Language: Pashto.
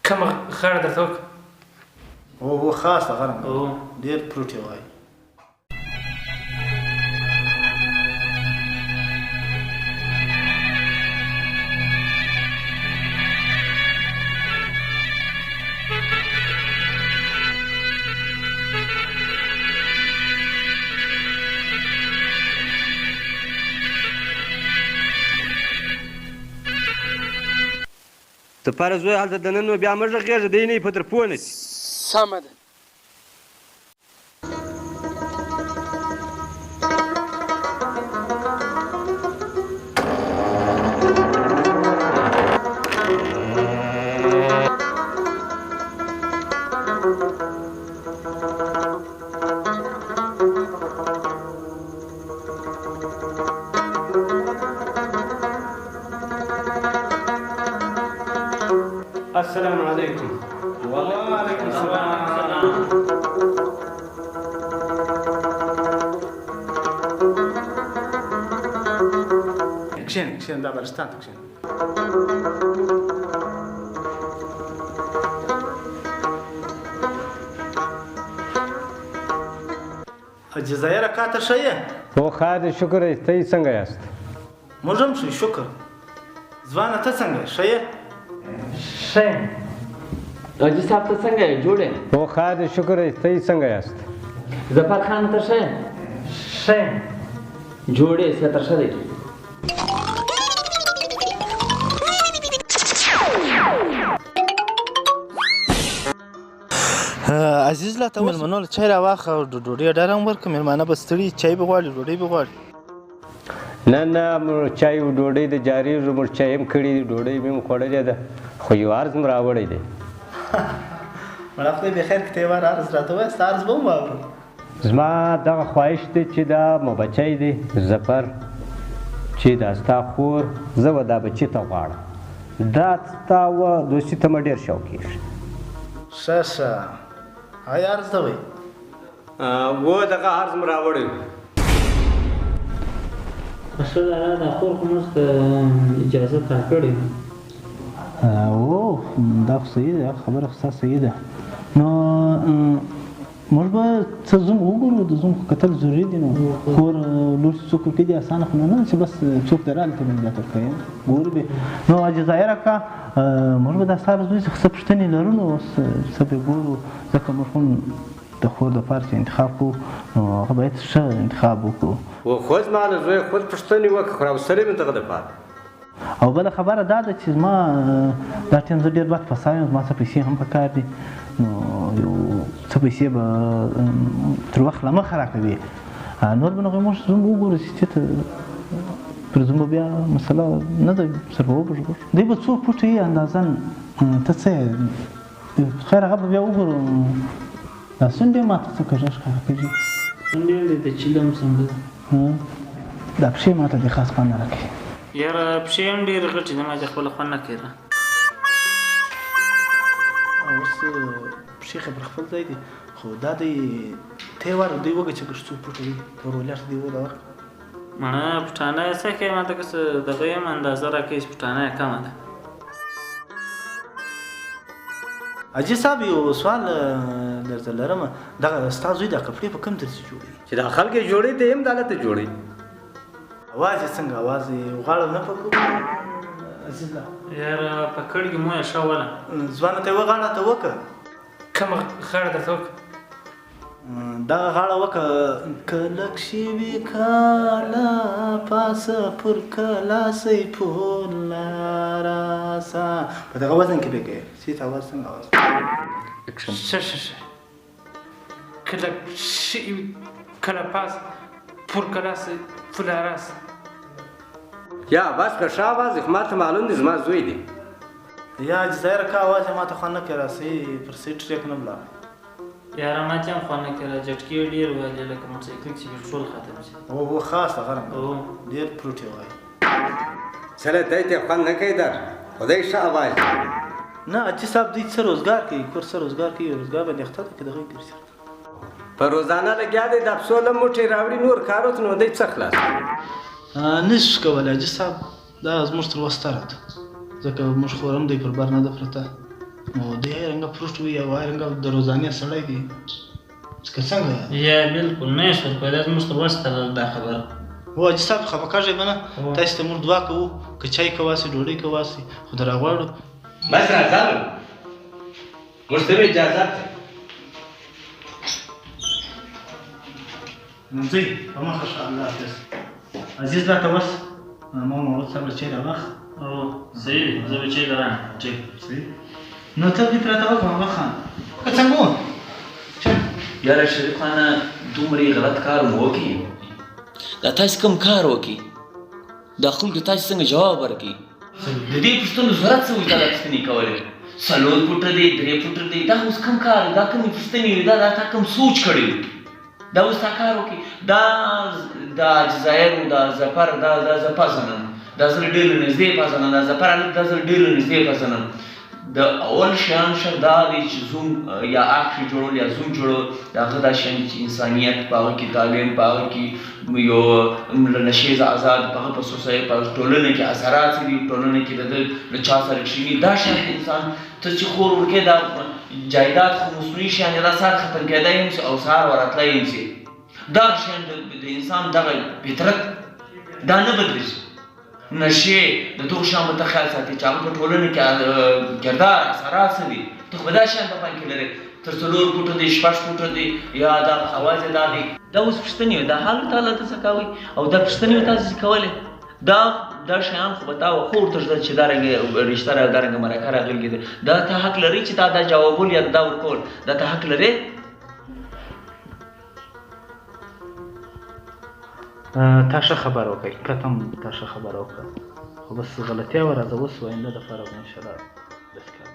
کومه خاړه درته وکړه؟ هو خاصه غرم ډېر پروت یې وایي. ته پاره زوی هلته دننه نو بیا مه غږېږه دی نه یې په در پوه نه شي. سمه ده. السلام علیکم. وعلیکم السلام. کښېنه دا بلوچستان ته کښېنه. جزایر اکا ته ښه یې؟ هو ښه دی شکر دی. ته څنګه یاست؟ موږ هم ښه شکر. ځوانه ته څنګه یې؟ ښه یې؟ ښه یم. حاجي صاحب ته څنګه یې؟ جوړ یې؟ هو ښه دی شکر دی. ته څنګه یاست؟ ظفر خان ته ښه یم؟ ښه یم. جوړ یې؟ صحت ښه دی؟ عزیز لا ته مېلمنو له چای راواخه او ډوډۍ ډېره هم ورکړه. مېلمانه به ستړي چای به غواړي ډوډۍ به غواړي. نه نه موږ چای او ډوډۍ د جارېږو. موږ چای هم کړي دي ډوډۍ مې هم خوړلې ده خو یو عرض م راوړی دی. مړه خدای بخیر که ته یو وار عرض راته ووایه ستا عرض به هم واورم. زما دغه خواهش دی چې دا مو بچی دی ظفر چې دا ستا خور زه به دا بچي ته غواړم. دا ستا و دوستي ته مې ډېر شوق کېږي. ښه ښه هغه عرض ته وایي. و دغه عرض م راوړی و. ښه ده دا خور خو موږ ته اجازه راکړې او دا خو صحیح ده خبره خو ستا صحیح ده. نو موږ به څه زوم وګورو. د زوم کتل ضروري دي. نو کور لور چې څوک ورکوي دي اسانه خو نه ده چې بس څوک در هلته به مې ورکوي ګورو به. نو جزایر اکا موږ به دا ستا له زوی څخه څه پوښتنې لرو نو اوس څه به ګورو ځکه موږ هم د خور دپاره چې انتخاب کړو نو هغه باید ښه انتخاب وکړو. خو زما له زوی خود پوښتنې وکړه خو راوستلی مې دغه دپاره. او بله خبره دا ده چې زما دا ټایم زه ډېر وخت فسا یم. زما څه پیسې هم پکار دي. نو یو څه پیسې به تر وخت له مخه راکوي. نور به نو موږ زوم وګورو چې چېرته پر زوم به بیا مسله نه ده سر به وبږو. دوی به څو فوټه یي اندازاً ته څه یې خیر هغه به بیا وګورو. دا څنډې ماته څه کږه ښکاره کوي. څنډې دی د چیلم څنډه دا پښې ماته دې خاص خوند نه راکوي. یاره پښې هم ډېرې غټې دي ما چې خپله خوند نه کوي. اوس پښې خبره خپل ځای دي خو دا دی ته یې واره دوی وګه چې ګښ څو فوټه وي ورولر دې وده ورکړه. مړه پټانه یې څه کوي ما ته که څه دغه یم اندازه راکوي چې پټانه یې کمه ده. حاجي صاحب یو سوال درته لرم. دغه ستا زوی دا کپړې په کوم درځي جوړوي؟ چې دا خلک یې جوړوي ته هم دا هلته جوړوي. اواز یې څنګه اواز یې غاړه نه پکو عزیز الله. یاره په کړ کې مو یې ښوله ځوانه ته یې وغاړه ته وکړه. کومه خاړه درته وکړه؟ دغه غاړه وکړه. کلک شوي کاله پاسه پر کلاسۍ پوله راسه په دغه وزن کې به کوې. سیت اواز څنګه اواز؟ ښه ښه ښه کلک شوي کله پاس پر کلاسۍ پوله راسه. یا بس که ښه اواز دی خو ما ته معلوم دی زما زوی دی. یا جزایر اکا اواز یې ما ته خوند نه کوي. راسئ پر سیټ ټریک نه ولاړ. یاره ما چې هم خوند نه کوي جټکې ډېر ویلې لکه موټرسایکل چې پټرول ختم شي. او خاصه غرم ډېر پروت یې وایي. سره دی ته خوند نه کوي در خدای ښه اواز دی. نه حاجي صاحب دوی څه روزګار کوي کور څه روزګار کوي روزګار باندې اخته ده که دغه یې ګرځي. په روزانه لګیا دی د افسو له موټې راوړي نور کارو ته نو دی څه خلاص. نشو کولی حاجي صاحب دا زموږ تر وسته راته ځکه موږ خور هم دی پر بر نه ده پرته. نو دی رنګه فروټ وي او رنګه د روزانه سړی دی که څنګه یا بالکل نه شو په دې موږ ته وسته دا خبره و چې صاحب خبر کاږي منه تاسو ته موږ دعا کوو که چای کواسي ډوډۍ کواسي خو دراغواړو بس راځه موږ ته اجازه ده نځي په مخه شاء الله حافظ عزیز دا ته بس ما مو صبر چې راوخ او صحیح زه به چې دران ټیک صحیح نو ته دې پراته وکړه ما خان که څنګه و یاره شریف خانه دومره غلط کار مو وکړي دا تاسو کوم کار وکړي دا خلکو تاسو څنګه جواب ورکړي د دې پوښتنو ضرورت څه وي دا پوښتنې کولې 4 فوټه دی 3 فوټه دی دا اوس کوم کار دا کوم پوښتنې دا تا کوم سوچ کړی دا اوس تا کار وکړي دا جزایر دا ظفر دا زپاسنن دا زر ډېر نږدې پاسنن دا ظفر الک دا زر ډېر نږدې پاسنن د اول شیان دا دی چې زوم یا اخ جوړول یا زوم جوړول د هغه دا شیان چې انسانیت په هغه کې تعلیم په هغه کې یو نشیز آزاد په هغه په سوسایټي په ټولنه کې اثرات دي ټولنه کې د چا سره شي دا شیان انسان ته چې خور ورکې دا جایداد خو مصنوعي شیان دا سار ختم کېدای هم او سار وراتلای هم دا شیان د انسان دغه فطرت دا نه بدلېږي نشي د دغو شیانو ته خیال ساتي چې هغه په ټولنه کې کردار اثرات څه دي ته خو به دا شیان په پام کې لرې تر 4 فوټه دی 6 فوټه دی یا دا اوازې دا دی دا اوس پوښتنې دا حال تعالی ته څه کوي او دا پوښتنې تاسو کولې دا شیان خو به تا خور ته چې دا رنګه رشته را دا رنګه مرکه راغلي دا ته حق لري چې تا دا جوابول یا دا ورکول دا ته حق لري تاسو خبر وکړئ کتم تاسو خبر وکړه خو بس غلطیا ورته اوس وینده د فرق ان شاء الله